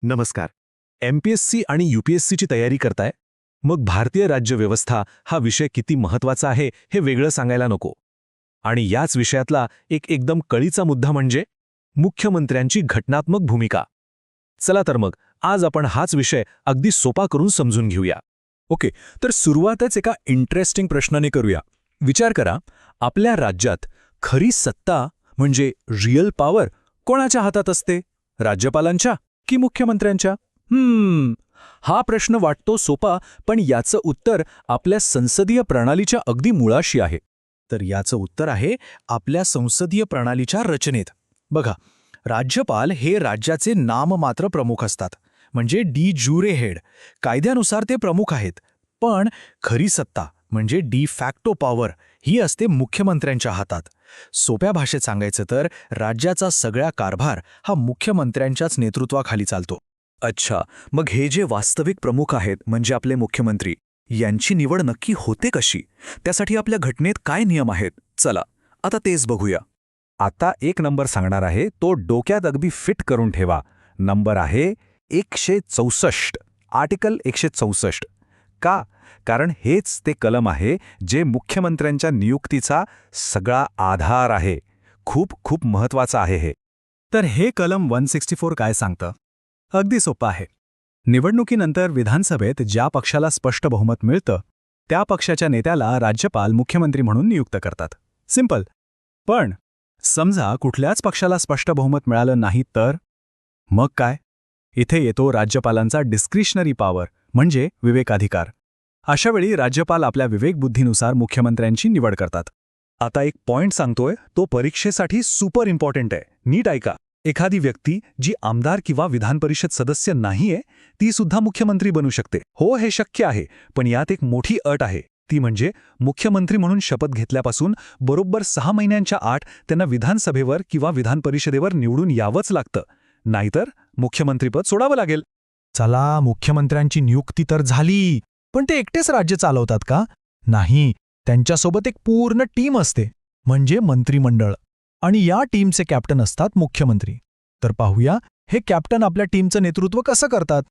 नमस्कार. MPSC आणि UPSCची तयारी करताय? मग भारतीय राज्यव्यवस्था हा विषय किती महत्त्वाचा आहे हे वेगळं सांगायला नको. आणि याच विषयातला एक एकदम कळीचा मुद्दा म्हणजे मुख्यमंत्र्यांची घटनात्मक भूमिका. चला तर मग आज आपण हाच विषय अगदी सोपा करून समजून घेऊया. ओके, तर सुरुवातच एका इंटरेस्टिंग प्रश्नाने करूया. विचार करा, आपल्या राज्यात खरी सत्ता म्हणजे रिअल पॉवर कोणाच्या हातात असते? राज्यपालांच्या की मुख्यमंत्र्यांच्या? हा प्रश्न वाटतो सोपा, पण याचं उत्तर आपल्या संसदीय प्रणालीच्या अगदी मुळाशी आहे. तर याचं उत्तर आहे आपल्या संसदीय प्रणालीच्या रचनेत. बघा, राज्यपाल हे राज्याचे नाममात्र प्रमुख असतात, म्हणजे डी ज्युरे हेड. कायद्यानुसार ते प्रमुख आहेत, पण खरी सत्ता म्हणजे डी फॅक्टो पॉवर ही असते मुख्यमंत्र्यांच्या हातात. सोप्या भाषेत सांगायचं तर राज्याचा सगळा कारभार हा मुख्यमंत्र्यांच्याच नेतृत्वाखाली चालतो. अच्छा, मग हे जे वास्तविक प्रमुख आहेत म्हणजे आपले मुख्यमंत्री, यांची निवड नक्की होते कशी? त्यासाठी आपल्या घटनेत काय नियम आहेत? चला आता तेच बघूया. आता एक नंबर सांगणार आहे, तो डोक्यात अगदी फिट करून ठेवा. नंबर आहे 164, आर्टिकल 164. का? कारण हेच ते कलम आहे जे मुख्यमंत्र्यांच्या नियुक्तीचा सगळा आधार आहे. खूप खूप महत्त्वाचं आहे हे. तर हे कलम 164 काय सांगतं? अगदी सोपं आहे. निवडणुकीनंतर विधानसभेत ज्या पक्षाला स्पष्ट बहुमत मिळतं त्या पक्षाच्या नेत्याला राज्यपाल मुख्यमंत्री म्हणून नियुक्त करतात. सिंपल. पण समजा कुठल्याच पक्षाला स्पष्ट बहुमत मिळालं नाही तर? मग काय? इथे येतो राज्यपालांचा डिस्क्रिशनरी पॉवर म्हणजे विवेकाधिकार. अशावेळी राज्यपाल आपल्या विवेकबुद्धीनुसार मुख्यमंत्र्यांची निवड करतात. आता एक पॉइंट सांगतोय, तो परीक्षेसाठी सुपर इम्पॉर्टंट आहे. नीट ऐका. एखादी व्यक्ती जी आमदार किंवा विधान परिषद सदस्य नाहीये ती सुद्धा मुख्यमंत्री बनू शकते. हो, हे शक्य आहे, पण यात एक मोठी अट आहे. ती म्हणजे मुख्यमंत्री म्हणून शपथ घेतल्यापासून बरोबर 6 महिन्यांच्या आत त्यांना विधानसभेवर किंवा विधान परिषदेवर निवडून यावंच लागतं. नाहीतर मुख्यमंत्रीपद सोडावं लागेल. चला, मुख्यमंत्र्यांची नियुक्ती तर झाली, पण ते एकटेच राज्य चालवतात का? नाही, त्यांच्यासोबत एक पूर्ण टीम असते, म्हणजे मंत्रिमंडळ. आणि या टीमचे कॅप्टन असतात मुख्यमंत्री. तर पाहूया हे कॅप्टन आपल्या टीमचं नेतृत्व कसं करतात.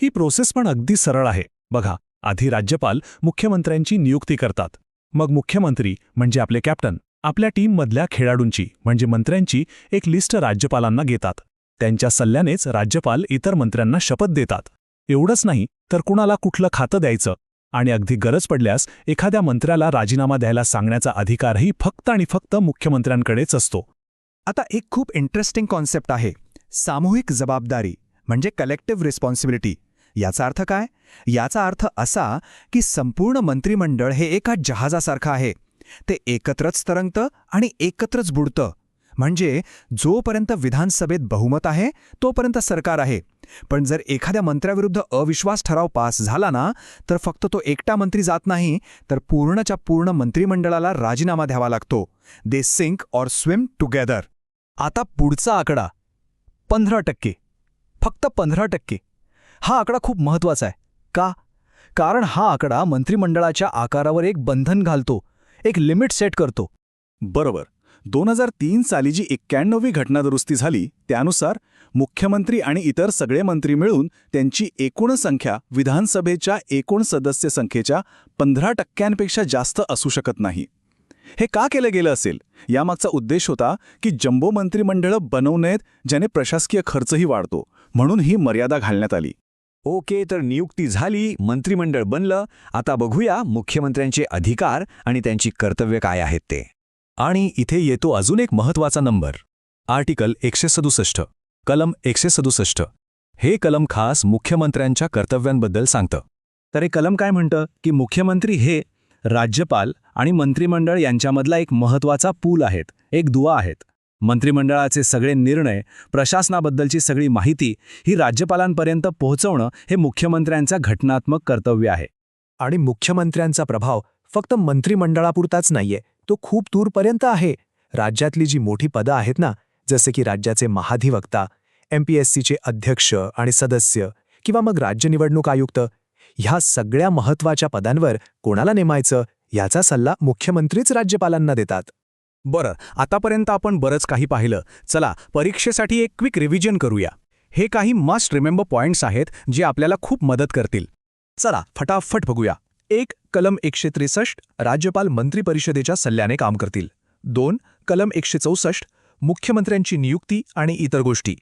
ही प्रोसेस पण अगदी सरळ आहे. बघा, आधी राज्यपाल मुख्यमंत्र्यांची नियुक्ती करतात. मग मुख्यमंत्री म्हणजे आपले कॅप्टन आपल्या टीममधल्या खेळाडूंची म्हणजे मंत्र्यांची एक लिस्ट राज्यपालांना घेतात. त्यांच्या सल्ल्यानेच राज्यपाल इतर मंत्र्यांना शपथ देतात. एवढंच नाही तर कुणाला कुठलं खातं द्यायचं आणि अगदी गरज पडल्यास एखाद्या मंत्र्याला राजीनामा द्यायला सांगण्याचा अधिकारही फक्त आणि फक्त मुख्यमंत्र्यांकडेच असतो. आता एक खूप इंटरेस्टिंग कॉन्सेप्ट आहे, सामूहिक जबाबदारी म्हणजे कलेक्टिव्ह रिस्पॉन्सिबिलिटी. याचा अर्थ काय? याचा अर्थ असा की संपूर्ण मंत्रिमंडळ हे एका जहाजासारखं आहे. ते एकत्रच तरंगतं आणि एकत्रच बुडतं. म्हणजे जोपर्यंत विधानसभेत बहुमत आहे तोपर्यंत सरकार आहे. पण जर एखाद्या मंत्र्याविरुद्ध अविश्वास ठराव पास झाला ना, तर फक्त तो एकटा मंत्री जात नाही, तर पूर्णच्या पूर्ण मंत्रिमंडळाला राजीनामा द्यावा लागतो. They sink or swim together. आता पुढचा आकडा 15%. फक्त 15%. हा आकडा खूप महत्त्वाचा आहे. का? कारण हा आकडा मंत्रिमंडळाच्या आकारावर एक बंधन घालतो, एक लिमिट सेट करतो. बरोबर. 2003 साली जी 91वी घटनादुरुस्ती झाली त्यानुसार मुख्यमंत्री आणि इतर सगळे मंत्री मिळून त्यांची एकूण संख्या विधानसभेच्या एकूण सदस्य संख्येच्या 15%पेक्षा जास्त असू शकत नाही. हे का केलं गेलं असेल? यामागचा उद्देश होता की जम्बो मंत्रिमंडळं बनवू नयेत, ज्याने प्रशासकीय खर्चही वाढतो. म्हणून ही मर्यादा घालण्यात आली. ओके, तर नियुक्ती झाली, मंत्रिमंडळ बनलं. आता बघूया मुख्यमंत्र्यांचे अधिकार आणि त्यांची कर्तव्य काय आहेत ते. आणि इथे येतो अजून एक महत्त्वाचा नंबर, आर्टिकल 167, कलम 167. हे कलम खास मुख्यमंत्र्यांच्या कर्तव्यांबद्दल सांगतं. तर हे कलम काय म्हणतं की मुख्यमंत्री हे राज्यपाल आणि मंत्रिमंडळ यांच्यामधला एक महत्त्वाचा पूल आहेत, एक दुवा आहेत. मंत्रिमंडळाचे सगळे निर्णय, प्रशासनाबद्दलची सगळी माहिती ही राज्यपालांपर्यंत पोहोचवणं हे मुख्यमंत्र्यांचं घटनात्मक कर्तव्य आहे. आणि मुख्यमंत्र्यांचा प्रभाव फक्त मंत्रिमंडळापुरताच नाहीये, तो खूप दूरपर्यंत आहे. राज्यातली जी मोठी पदं आहेत ना, जसे की राज्याचे महाधिवक्ता, MPSCचे अध्यक्ष आणि सदस्य किंवा मग राज्य निवडणूक आयुक्त, ह्या सगळ्या महत्त्वाच्या पदांवर कोणाला नेमायचं याचा सल्ला मुख्यमंत्रीच राज्यपालांना देतात. बरं, आतापर्यंत आपण बरंच काही पाहिलं. चला परीक्षेसाठी एक क्विक रिव्हिजन करूया. हे काही मस्ट रिमेंबर पॉइंट्स आहेत जे आपल्याला खूप मदत करतील. चला फटाफट बघूया. 1. कलम 163 राज्यपाल मंत्रिपरिषदेच्या सल्ल्याने काम करतील. 2. कलम 164 मुख्यमंत्र्यांची नियुक्ती आणि इतर गोष्टी.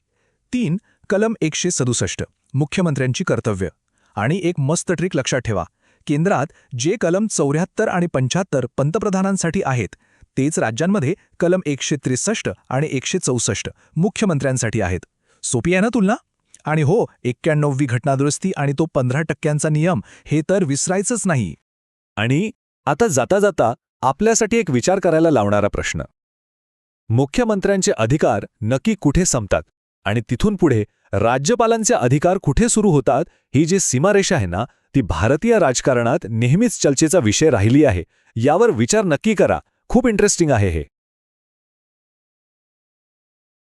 3. कलम 167 मुख्यमंत्र्यांची कर्तव्य. आणि एक मस्त ट्रिक लक्षात ठेवा, केंद्रात जे कलम 74 आणि 75 पंतप्रधानांसाठी आहेत तेच राज्यांमध्ये कलम 163 आणि 164 मुख्यमंत्र्यांसाठी आहेत. सोपी आहे ना तुलना? आणि हो, 91वी घटनादुरुस्ती आणि तो 15% नियम हे तर विसरायचंच नाही. आणि आता जाता जाता आपल्यासाठी एक विचार करायला लावणारा प्रश्न. मुख्यमंत्र्यांचे अधिकार नक्की कुठे संपतात आणि तिथून पुढे राज्यपालांचे अधिकार कुठे सुरू होतात, ही जी सीमारेषा आहे ना, ती भारतीय राजकारणात नेहमीच चर्चेचा विषय राहिली आहे. यावर विचार नक्की करा. खूप इंटरेस्टिंग आहे हे.